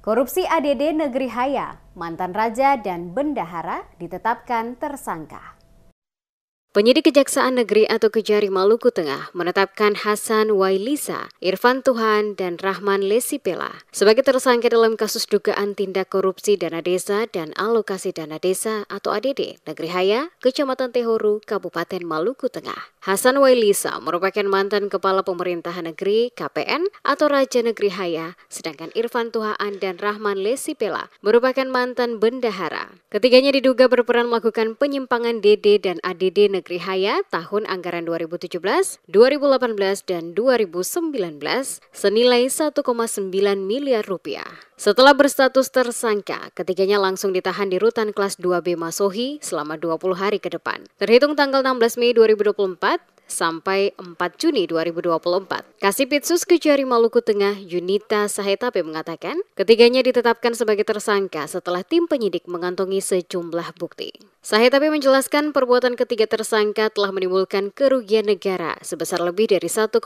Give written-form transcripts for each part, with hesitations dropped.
Korupsi ADD Negeri Haya, mantan raja dan bendahara ditetapkan tersangka. Penyidik Kejaksaan Negeri atau Kejari Maluku Tengah menetapkan Hasan Wailisa, Irfan Tuhan, dan Rahman Lesipela sebagai tersangka dalam kasus dugaan tindak korupsi dana desa dan alokasi dana desa atau ADD Negeri Haya, Kecamatan Tehoru, Kabupaten Maluku Tengah. Hasan Wailisa merupakan mantan Kepala Pemerintahan Negeri KPN atau Raja Negeri Haya, sedangkan Irfan Tuhan dan Rahman Lesipela merupakan mantan bendahara. Ketiganya diduga berperan melakukan penyimpangan DD dan ADD Negeri Haya tahun anggaran 2017, 2018, dan 2019 senilai 1,9 miliar rupiah. Setelah berstatus tersangka, ketiganya langsung ditahan di Rutan Kelas 2B Masohi selama 20 hari ke depan. Terhitung tanggal 16 Mei 2024, sampai 4 Juni 2024. Kasipitsus Kejari Maluku Tengah Yunita Sahetape mengatakan, ketiganya ditetapkan sebagai tersangka setelah tim penyidik mengantongi sejumlah bukti. Sahetape menjelaskan perbuatan ketiga tersangka telah menimbulkan kerugian negara sebesar lebih dari 1,9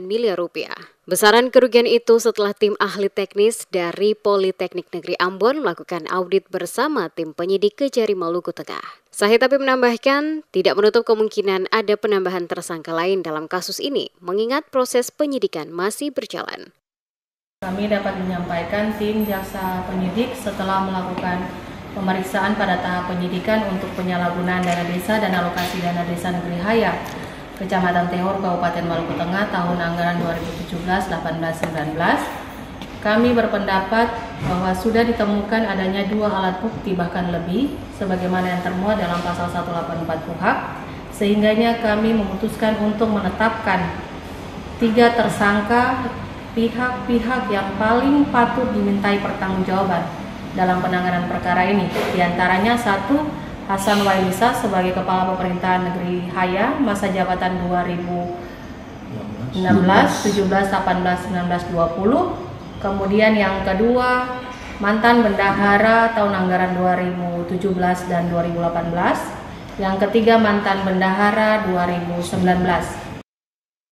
miliar rupiah. Besaran kerugian itu setelah tim ahli teknis dari Politeknik Negeri Ambon melakukan audit bersama tim penyidik Kejari Maluku Tengah. Sahetape menambahkan, tidak menutup kemungkinan ada penambahan tersangka lain dalam kasus ini, mengingat proses penyidikan masih berjalan. Kami dapat menyampaikan tim jaksa penyidik setelah melakukan pemeriksaan pada tahap penyidikan untuk penyalahgunaan dana desa dan alokasi dana desa Negeri Haya, Kecamatan Tehoru, Kabupaten Maluku Tengah tahun anggaran 2017, 18, 19. Kami berpendapat bahwa sudah ditemukan adanya 2 alat bukti bahkan lebih sebagaimana yang termuat dalam pasal 184 KUHP, sehingganya kami memutuskan untuk menetapkan 3 tersangka pihak-pihak yang paling patut dimintai pertanggungjawaban dalam penanganan perkara ini. Di antaranya 1, Hasan Wailisa sebagai Kepala Pemerintahan Negeri Haya masa jabatan 2016, 17, 18, 19, 20. Kemudian yang kedua, mantan bendahara tahun anggaran 2017 dan 2018. Yang ketiga, mantan bendahara 2019.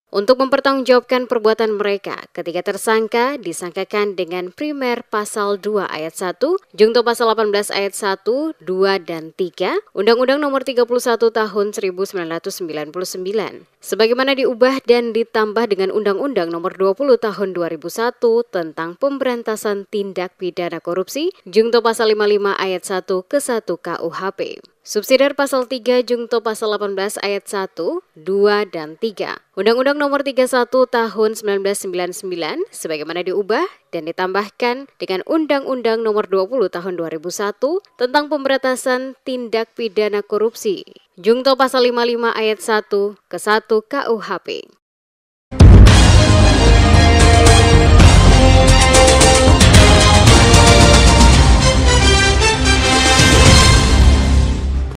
Untuk mempertanggungjawabkan perbuatan mereka, ketiga tersangka disangkakan dengan primer pasal 2 ayat 1, Junto pasal 18 ayat 1, 2, dan 3, Undang-Undang Nomor 31 Tahun 1999, sebagaimana diubah dan ditambah dengan Undang-Undang Nomor 20 Tahun 2001 tentang Pemberantasan Tindak Pidana Korupsi, Junto pasal 55 ayat 1 ke 1 KUHP. Subsidiar pasal 3 Junto pasal 18 ayat 1, 2, dan 3. Undang-Undang Nomor 31 Tahun 1999 sebagaimana diubah dan ditambahkan dengan Undang-Undang Nomor 20 Tahun 2001 tentang Pemberantasan Tindak Pidana Korupsi. Junto pasal 55 ayat 1 ke 1 KUHP.